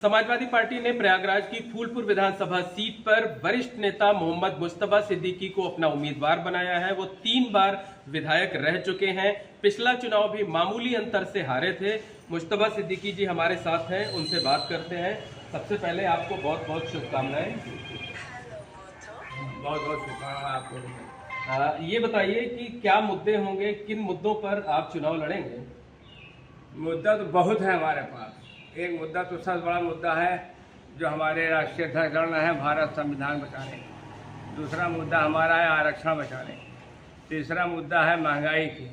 Samajwadi party ने प्रयागराज की फूलपुर विधानसभा seat पर वरिष्ठ नेता मोहम्मद मुस्तफा सिद्दीकी को अपना उम्मीदवार बनाया है। वो 3 बार विधायक रह चुके हैं। पिछला चुनाव भी मामूली अंतर से हारे थे। मुस्तफा सिद्दीकी जी हमारे साथ हैं, उनसे बात करते हैं। सबसे पहले आपको बहुत बहुत शुभकामनाएं। बहुत बहुत शुभकामनाएं आपको। ये बताइए कि क्या मुद्दे होंगे, किन मुद्दों पर आप चुनाव लड़ेंगे? मुद्दा तो बहुत है हमारे पास। एक मुद्दा तो सबसे बड़ा मुद्दा है जो हमारे राष्ट्रीय अध्यक्ष है, भारत संविधान बचाने। दूसरा मुद्दा हमारा है आरक्षण बचाने। तीसरा मुद्दा है महंगाई की,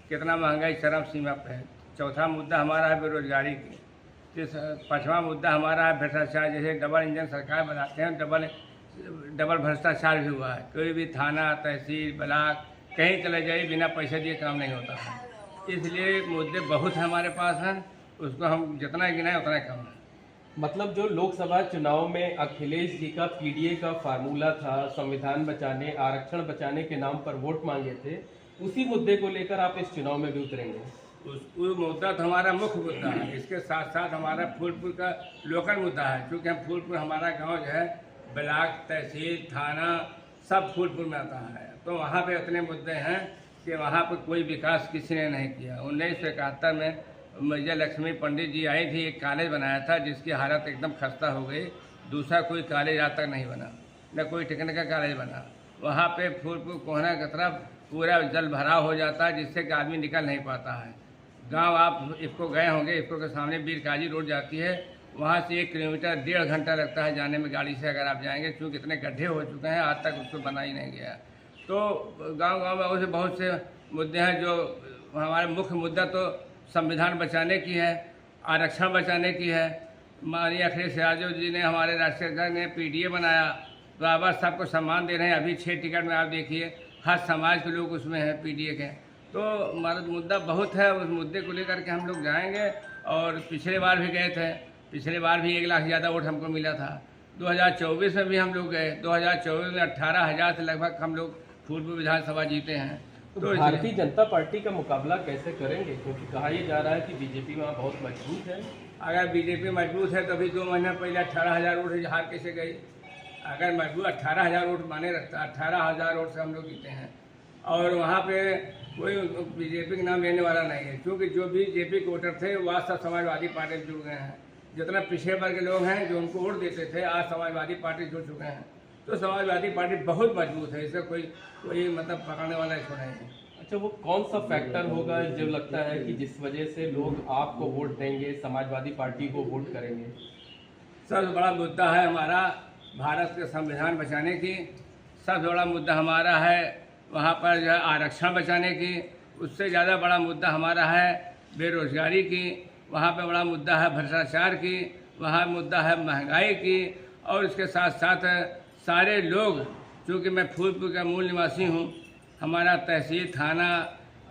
कितना महंगाई चरम सीमा पर है। चौथा मुद्दा हमारा है बेरोजगारी की। पाँचवा मुद्दा हमारा है भ्रष्टाचार। जैसे डबल इंजन सरकार बनाते हैं, डबल भ्रष्टाचार भी हुआ है। कोई भी थाना, तहसील, ब्लॉक कहीं चले जाइए, बिना पैसे दिए काम नहीं होता है। इसलिए मुद्दे बहुत हमारे पास हैं, उसको हम जितना गिनाएं उतना कम है। मतलब जो लोकसभा चुनाव में अखिलेश जी का पीडीए का फार्मूला था, संविधान बचाने, आरक्षण बचाने के नाम पर वोट मांगे थे, उसी मुद्दे को लेकर आप इस चुनाव में भी उतरेंगे? उस मुद्दा तो हमारा मुख्य मुद्दा है। इसके साथ साथ हमारा फूलपुर का लोकल मुद्दा है, क्योंकि हम फूलपुर, हमारा गांव जो है ब्लॉक, तहसील, थाना सब फूलपुर में आता है। तो वहाँ पे इतने मुद्दे हैं कि वहाँ पर कोई विकास किसी ने नहीं किया। 1971 में मैया लक्ष्मी पंडित जी आई थी, एक कॉलेज बनाया था जिसकी हालत एकदम खस्ता हो गई। दूसरा कोई कॉलेज आज तक नहीं बना, न कोई टेक्निकल कॉलेज बना। वहाँ पे फूलपुर कोहना की तरफ पूरा जल भराव हो जाता है, जिससे कि आदमी निकल नहीं पाता है। गांव आप इफको गए होंगे, इफको के सामने बीरकाजी रोड जाती है, वहाँ से 1 किलोमीटर 1.5 घंटा लगता है जाने में गाड़ी से, अगर आप जाएंगे, क्योंकि इतने गड्ढे हो चुके हैं, आज तक उसको बना ही नहीं गया। तो गांव में ऐसे बहुत से मुद्दे हैं। जो हमारे मुख्य मुद्दा तो संविधान बचाने की है, आरक्षण बचाने की है। माननीय अखिलेश यादव जी ने, हमारे राष्ट्रीय अध्यक्ष ने पीडीए बनाया, बराबर सबको सम्मान दे रहे हैं। अभी 6 टिकट में आप देखिए हर समाज के लोग उसमें हैं पीडीए के। तो हमारा मुद्दा बहुत है, उस मुद्दे को लेकर के हम लोग जाएंगे। और पिछले बार भी गए थे, पिछले बार भी 1 लाख ज़्यादा वोट हमको मिला था। 2024 में भी हम लोग गए, 2024 में 18,000 से लगभग हम लोग फूलपुर विधानसभा जीते हैं। तो भारतीय जनता पार्टी का मुकाबला कैसे करेंगे, क्योंकि कहा यह जा रहा है कि बीजेपी वहाँ बहुत मजबूत है? अगर बीजेपी मजबूत है तो अभी 2 महीना पहले 18,000 वोट हार कैसे गई? अगर मजबूत 18,000 वोट माने रखता, 18,000 वोट से हम लोग जीते हैं। और वहाँ पे कोई बीजेपी का नाम लेने वाला नहीं है, क्योंकि जो बीजेपी के वोटर थे वह सब समाजवादी पार्टी से जुड़ गए हैं। जितना पिछड़े वर्ग के लोग हैं जो उनको वोट देते थे, आज समाजवादी पार्टी जुड़ चुके हैं। तो समाजवादी पार्टी बहुत मजबूत है, इससे कोई मतलब पकड़ने वाला इसको नहीं है। अच्छा, वो कौन सा फैक्टर होगा जो लगता है कि जिस वजह से लोग आपको वोट देंगे, समाजवादी पार्टी को वोट करेंगे? सबसे बड़ा मुद्दा है हमारा भारत के संविधान बचाने की। सबसे बड़ा मुद्दा हमारा है वहाँ पर जो है आरक्षण बचाने की। उससे ज़्यादा बड़ा मुद्दा हमारा है बेरोजगारी की। वहाँ पर बड़ा मुद्दा है भ्रष्टाचार की। वहाँ मुद्दा है महंगाई की। और इसके साथ साथ सारे लोग, चूँकि मैं फूलपुर का मूल निवासी हूँ, हमारा तहसील, थाना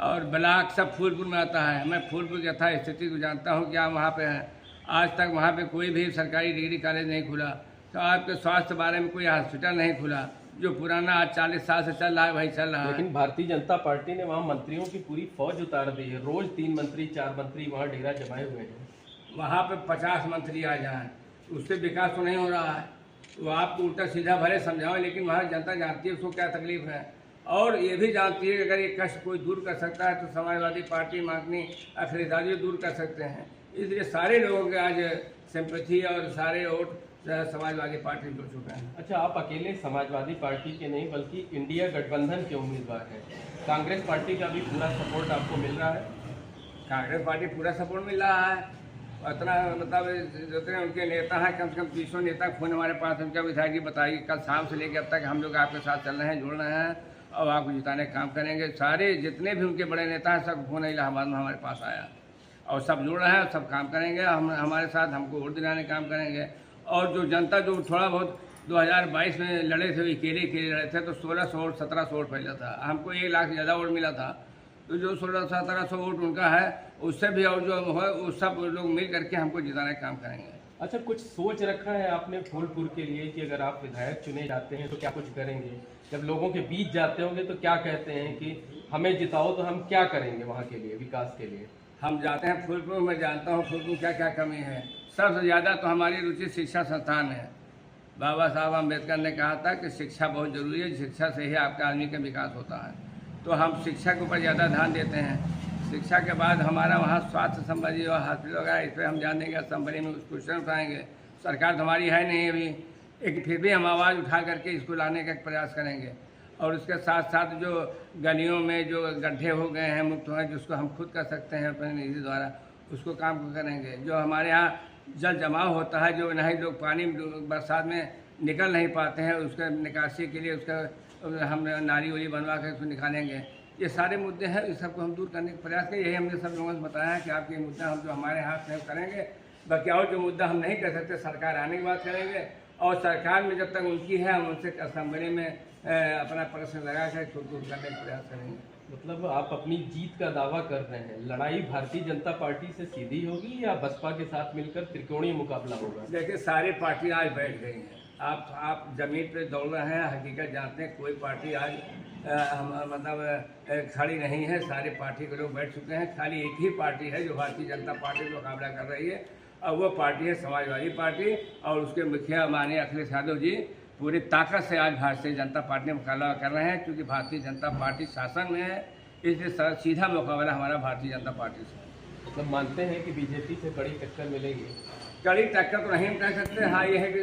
और ब्लॉक सब फूलपुर में आता है। मैं फूलपुर की यथा स्थिति को जानता हूँ, क्या वहाँ पे है। आज तक वहाँ पे कोई भी सरकारी डिग्री कॉलेज नहीं खुला। तो आपके स्वास्थ्य बारे में कोई हॉस्पिटल नहीं खुला, जो पुराना आज 40 साल से चल रहा है वही चल रहा है। लेकिन भारतीय जनता पार्टी ने वहाँ मंत्रियों की पूरी फौज उतार दी है। रोज 3 मंत्री 4 मंत्री वहाँ डेरा जमाए हुए हैं। वहाँ पे 50 मंत्री आ जाएँ, उससे विकास तो नहीं हो रहा है। वो आपको उल्टा सीधा भले समझाओ, लेकिन वहाँ जनता जानती है उसको क्या तकलीफ है। और ये भी जानती है कि अगर ये कष्ट कोई दूर कर सकता है तो समाजवादी पार्टी मांगनी अखिलेश यादव दूर कर सकते हैं। इसलिए सारे लोगों के आज सिंपैथी और सारे वोट समाजवादी पार्टी जुड़ चुके हैं। अच्छा, आप अकेले समाजवादी पार्टी के नहीं बल्कि इंडिया गठबंधन के उम्मीदवार हैं। कांग्रेस पार्टी का भी पूरा सपोर्ट आपको मिल रहा है? कांग्रेस पार्टी पूरा सपोर्ट मिल रहा है। उतना मतलब जितने उनके नेता हैं, कम से कम 300 नेता फोन हमारे पास। उनका विधायक जी बताइए, कल शाम से लेकर अब तक हम लोग आपके साथ चल रहे हैं, जुड़ रहे हैं और आपको जिताने का काम करेंगे। सारे जितने भी उनके बड़े नेता हैं सब फोन इलाहाबाद में हमारे पास आया और सब जुड़ रहे हैं, सब काम करेंगे हमारे साथ, हमको वोट दिलाने का काम करेंगे। और जो जनता जो थोड़ा बहुत 2022 में लड़े थे, अकेले लड़े थे, तो 1600 वोट 1700 वोट पहले था। हमको 1 लाख से ज़्यादा वोट मिला था। तो जो 1600-1700 वोट उनका है, उससे भी और जो है वो सब लोग मिल करके हमको जिताने का काम करेंगे। अच्छा, कुछ सोच रखा है आपने फूलपुर के लिए कि अगर आप विधायक चुने जाते हैं तो क्या कुछ करेंगे? जब लोगों के बीच जाते होंगे तो क्या कहते हैं कि हमें जिताओ तो हम क्या करेंगे वहाँ के लिए, विकास के लिए? हम जाते हैं फूलपुर, मैं जानता हूँ फूलपुर क्या क्या कमी है। सबसे ज़्यादा तो हमारी रुचि शिक्षा संस्थान है। बाबा साहब अम्बेडकर ने कहा था कि शिक्षा बहुत ज़रूरी है, शिक्षा से ही आपका आदमी का विकास होता है। तो हम शिक्षा के ऊपर ज़्यादा ध्यान देते हैं। शिक्षा के बाद हमारा वहाँ स्वास्थ्य संबंधी और हॉस्पिटल वगैरह इस पर हम जान देंगे, असम्बली में क्वेश्चन उठाएंगे। सरकार तो हमारी है नहीं अभी, लेकिन फिर भी हम आवाज़ उठा करके इसको लाने का प्रयास करेंगे। और उसके साथ साथ जो गलियों में जो गड्ढे हो गए हैं, मुक्त हुए, जिसको हम खुद कर सकते हैं अपने निधि द्वारा, उसको काम को करेंगे। जो हमारे यहाँ जल जमाव होता है, जो नहीं लोग पानी बरसात में निकल नहीं पाते हैं, उसका निकासी के लिए उसका हम नाली वाली बनवा कर उसको निकालेंगे। ये सारे मुद्दे हैं, इस सबको हम दूर करने का प्रयास करें। यही हमने सब लोगों से बताया है कि आपके मुद्दा हम जो हमारे हाथ में करेंगे। बाकी और जो मुद्दा हम नहीं कर सकते, सरकार आने के बाद करेंगे। और सरकार में जब तक उनकी है, हम उनसे असम्बली में अपना प्रश्न लगा कर खुद दूर करने का प्रयास करेंगे। मतलब आप अपनी जीत का दावा कर रहे हैं, लड़ाई भारतीय जनता पार्टी से सीधी होगी या बसपा के साथ मिलकर त्रिकोणीय मुकाबला होगा? देखिए, सारी पार्टी आज बैठ गई हैं। आप जमीन पे दौड़ रहे हैं, हकीकत जानते हैं, कोई पार्टी आज मतलब खड़ी नहीं है। सारी पार्टी के लोग बैठ चुके हैं। खाली एक ही पार्टी है जो भारतीय जनता पार्टी का मुकाबला कर रही है, और वो पार्टी है समाजवादी पार्टी। और उसके मुखिया माननीय अखिलेश यादव जी पूरी ताकत से आज भारतीय जनता पार्टी में मुकाबला कर रहे हैं, क्योंकि भारतीय जनता पार्टी शासन में है। इसलिए सीधा मुकाबला हमारा भारतीय जनता पार्टी से। मतलब मानते हैं कि बीजेपी से बड़ी टक्कर मिलेगी? कड़ी टक्कर तो नहीं कह सकते, हाँ ये है कि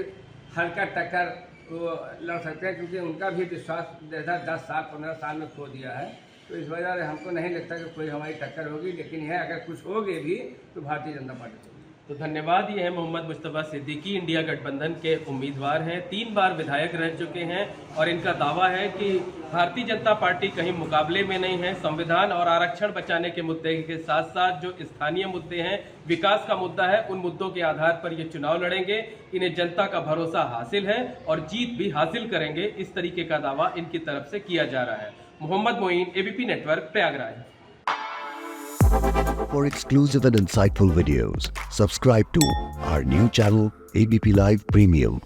हल्का टक्कर वो लड़ सकते हैं, क्योंकि उनका भी विश्वास जैसा 10 साल 15 साल में खो दिया है। तो इस वजह से हमको नहीं लगता कि कोई हमारी टक्कर होगी, लेकिन यह अगर कुछ होगी भी तो भारतीय जनता पार्टी होगी। तो धन्यवाद। ये है मोहम्मद मुस्तफ़ा सिद्दीकी, इंडिया गठबंधन के उम्मीदवार हैं, 3 बार विधायक रह चुके हैं और इनका दावा है कि भारतीय जनता पार्टी कहीं मुकाबले में नहीं है। संविधान और आरक्षण बचाने के मुद्दे के साथ साथ जो स्थानीय मुद्दे हैं, विकास का मुद्दा है, उन मुद्दों के आधार पर ये चुनाव लड़ेंगे। इन्हें जनता का भरोसा हासिल है और जीत भी हासिल करेंगे, इस तरीके का दावा इनकी तरफ से किया जा रहा है। Mohammad Moin, ABP network, Prayagraj. For exclusive and insightful videos, subscribe to our new channel ABP Live Premium.